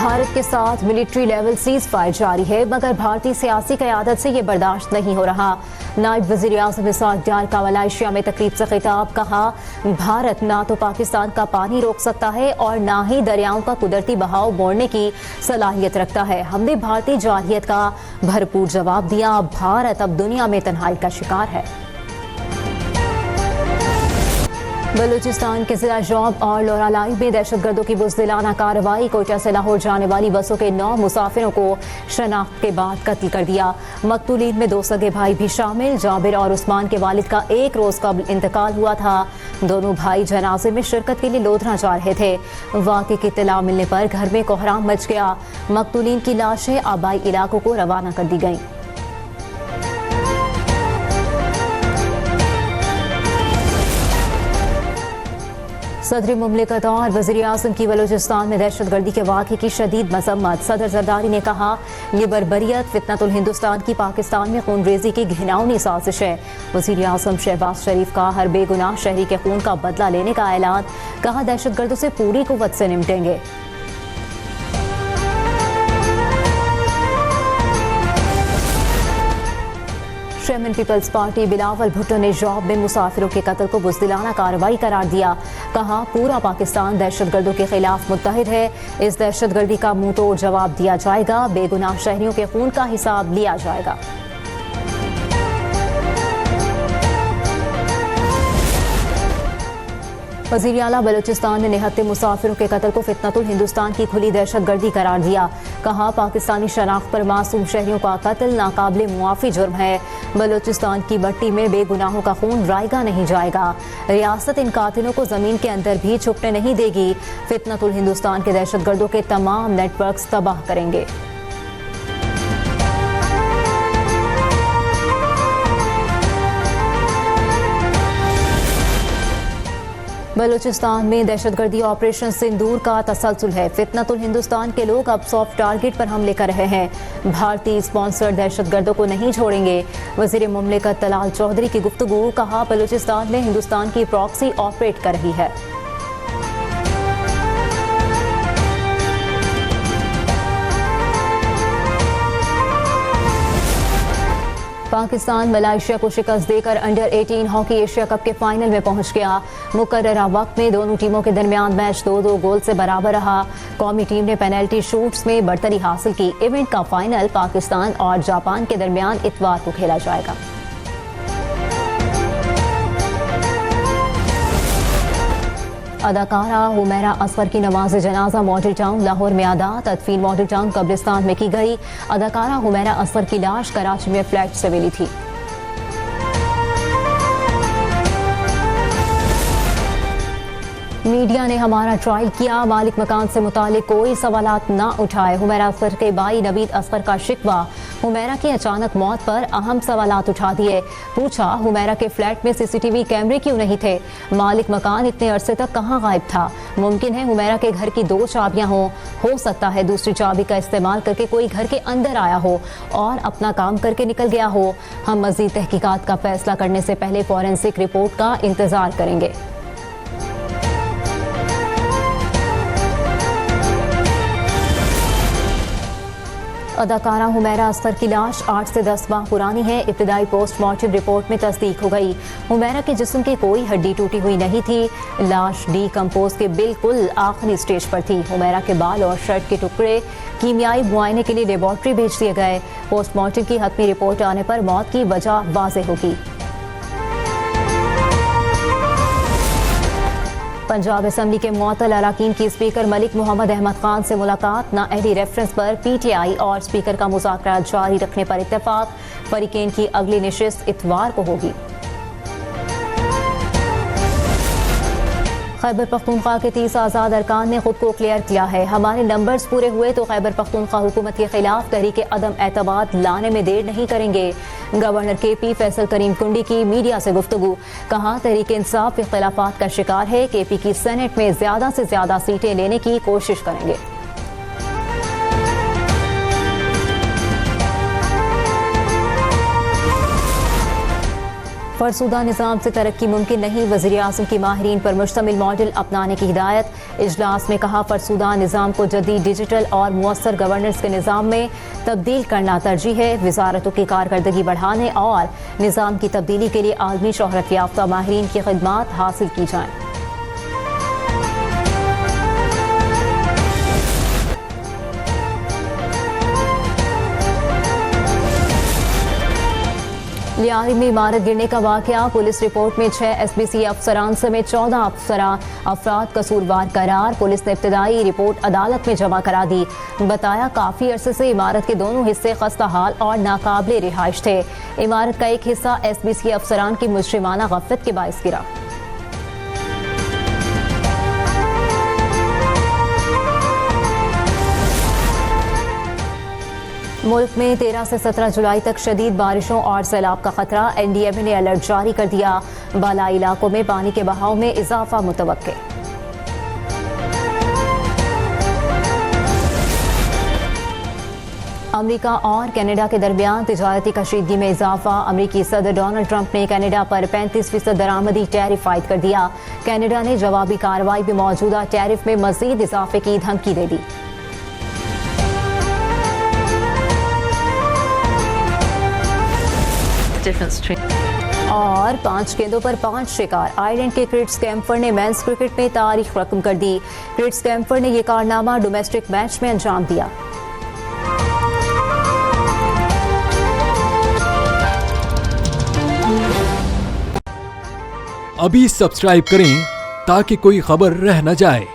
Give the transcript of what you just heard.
भारत के साथ military level cease fire जारी है, मगर भारतीय सियासी क़यादत से ये बर्दाश्त नहीं हो रहा। नायब वज़ीर आज़म इसाक डार का मलेशिया में तकरीब से खिताब, कहा भारत ना तो पाकिस्तान का पानी रोक सकता है और ना ही दरियाओं का कुदरती बहाव मोड़ने की सलाहियत रखता है। हमने भारतीय जारहियत का भरपूर जवाब दिया। भारत अब दुनिया में तन्हाई का शिकार है। बलूचिस्तान के जिला जौब और लोरालाई में दहशतगर्दों की बुज़दिलाना कार्रवाई, कोयटा से लाहौर जाने वाली बसों के 9 मुसाफिरों को शनाख्त के बाद कत्ल कर दिया। मकतूलीन में 2 सगे भाई भी शामिल। जाबिर और उस्मान के वालिद का 1 रोज कबल इंतकाल हुआ था। दोनों भाई जनाजे में शिरकत के लिए लोधरा जा रहे थे। वाक़े की इत्तला मिलने पर घर में कोहराम मच गया। मकतूलीन की लाशें आबाई इलाकों को रवाना कर दी गईं। सदर मुमलिकत और वज़ीर आज़म की बलूचिस्तान में दहशतगर्दी के वाक़े की शदीद मज़म्मत। सदर जरदारी ने कहा, ये बर्बरियत फितनतुल हिंदुस्तान की पाकिस्तान में खून रेजी की घिनौनी साजिश है। वज़ीर आज़म शहबाज शरीफ का हर बेगुनाह शहरी के खून का बदला लेने का ऐलान, कहा दहशतगर्दों से पूरी कुव्वत से निपटेंगे। शेमन पीपल्स पार्टी बिलावल भुट्टो ने जॉब में मुसाफिरों के कत्ल को बुज़दिलाना कार्रवाई करार दिया। कहा पूरा पाकिस्तान दहशतगर्दों के खिलाफ मुत्तहिद है। इस दहशतगर्दी का मुंह तोड़ जवाब दिया जाएगा। बेगुनाह शहरियों के खून का हिसाब लिया जाएगा। वज़ीर आला बलूचिस्तान ने निहत्ते मुसाफिरों के कत्ल को फितनतुल हिंदुस्तान की खुली दहशतगर्दी करार दिया। कहा पाकिस्तानी शनाख्त पर मासूम शहरियों का कत्ल नाकाबिले मुआफ़ी जुर्म है। बलूचिस्तान की मट्टी में बेगुनाहों का खून रायगा नहीं जाएगा। रियासत इन कातिलों को ज़मीन के अंदर भी छुपने नहीं देगी। फितनतुल हिंदुस्तान के दहशतगर्दों के तमाम नेटवर्क्स तबाह करेंगे। बलूचिस्तान में दहशतगर्दी ऑपरेशन सिंदूर का तसलसल है। फितनतुल हिंदुस्तान के लोग अब सॉफ्ट टारगेट पर हमले कर रहे हैं। भारतीय स्पॉन्सर्ड दहशतगर्दों को नहीं छोड़ेंगे। वज़ीर मुमलिकत तलाल चौधरी की गुफ्तगू, कहा बलूचिस्तान में हिंदुस्तान की प्रॉक्सी ऑपरेट कर रही है। पाकिस्तान मलेशिया को शिकस्त देकर अंडर 18 हॉकी एशिया कप के फाइनल में पहुंच गया। मुकर्ररा वक्त में दोनों टीमों के दरमियान मैच 2-2 गोल से बराबर रहा। कौमी टीम ने पेनल्टी शूट्स में बढ़तरी हासिल की। इवेंट का फाइनल पाकिस्तान और जापान के दरमियान इतवार को खेला जाएगा। अदाकारा हुमैरा असगर की नमाज जनाजा मॉडल टाउन लाहौर में अदा। तदफीन मॉडल टाउन कब्रिस्तान में की गई। अदाकारा हुमैरा असगर की लाश कराची में फ्लैट से मिली थी। मीडिया ने हमारा ट्रायल किया, मालिक मकान से मुतालिक कोई सवालात ना उठाए। हुमैरा असगर के भाई नवीद असगर का शिकवा, हुमैरा की अचानक मौत पर अहम सवालात उठा दिए। पूछा हुमैरा के फ्लैट में सीसीटीवी कैमरे क्यों नहीं थे? मालिक मकान इतने अरसे तक कहाँ गायब था? मुमकिन है हुमैरा के घर की 2 चाबियां हों। हो सकता है दूसरी चाबी का इस्तेमाल करके कोई घर के अंदर आया हो और अपना काम करके निकल गया हो। हम मजीद तहकीकात का फैसला करने से पहले फॉरेंसिक रिपोर्ट का इंतजार करेंगे। अदाकारा हुमैरा असगर की लाश 8 से 10 माह पुरानी है। इब्तिदाई पोस्टमार्टम रिपोर्ट में तस्दीक हो गई। हुमैरा के जिस्म की कोई हड्डी टूटी हुई नहीं थी। लाश डीकम्पोज के बिल्कुल आखिरी स्टेज पर थी। हुमैरा के बाल और शर्ट के टुकड़े कीमियाई मुआयने के लिए लेबॉर्ट्री भेज दिए गए। पोस्टमार्टम की हतमी रिपोर्ट आने पर मौत की वजह वाज़ेह होगी। पंजाब असम्बली के मुअत्तल अराकीन की स्पीकर मलिक मोहम्मद अहमद खान से मुलाकात। नाअहली रेफरेंस पर पीटीआई और स्पीकर का मुज़ाकरा जारी रखने पर इत्तेफाक। फरीकेन की अगली नशिस्त इतवार को होगी। खैबर पख्तूनख्वा के 30 आज़ाद अरकान ने खुद को क्लियर किया है। हमारे नंबर्स पूरे हुए तो खैबर पख्तूनख्वा हुकूमत के खिलाफ तहरीक अदम एतमाद लाने में देर नहीं करेंगे। गवर्नर केपी फैसल करीम कुंडी की मीडिया से गुफ्तगू, कहा तहरीक इंसाफ इख्तिलाफात का शिकार है। केपी की सेनेट में ज्यादा से ज्यादा सीटें लेने की कोशिश करेंगे। फरसुदा निज़ाम से तरक्की मुमकिन नहीं, वज़ीर आज़म की माहिरीन पर मुश्तमिल मॉडल अपनाने की हिदायत। इजलास में कहा, फरसुदा निज़ाम को जदीद डिजिटल और मुअस्सर गवर्नेंस के निज़ाम में तब्दील करना तरजीह है। वजारतों की कारकर्दगी बढ़ाने और निज़ाम की तब्दीली के लिए आलमी शोहरत याफ्ता माहिरीन की खिदमात हासिल की जाएँ। लियारी में इमारत गिरने का वाकया, पुलिस रिपोर्ट में 6 SBC अफसरान समेत 14 अफराद कसूरवार करार। पुलिस ने इब्तदाई रिपोर्ट अदालत में जमा करा दी। बताया, काफी अरसे से इमारत के दोनों हिस्से खस्ता हाल और नाकाबिले रिहाइश थे। इमारत का एक हिस्सा SBC अफसरान की मुजरिमाना गफलत के बाइस गिरा। मुल्क में 13 से 17 जुलाई तक शदीद बारिशों और सैलाब का खतरा। NDMA ने अलर्ट जारी कर दिया। बालाई इलाकों में पानी के बहाव में इजाफा मुतवक्के। अमेरिका और कनाडा के दरमियान तिजारती कशीदगी में इजाफा। अमेरिकी सदर डोनाल्ड ट्रंप ने कनाडा पर 35% दरामदी टैरिफ आयद कर दिया। कनाडा ने जवाबी कार्रवाई में मौजूदा टैरिफ में मजीद इजाफे की धमकी दे दी। और 5 गेंदों पर 5 शिकार, आयरलैंड के क्रिस कैम्फर ने मेंस क्रिकेट में तारीख रकम कर दी। क्रिस कैम्फर ने यह कारनामा डोमेस्टिक मैच में अंजाम दिया। अभी सब्सक्राइब करें ताकि कोई खबर रह न जाए।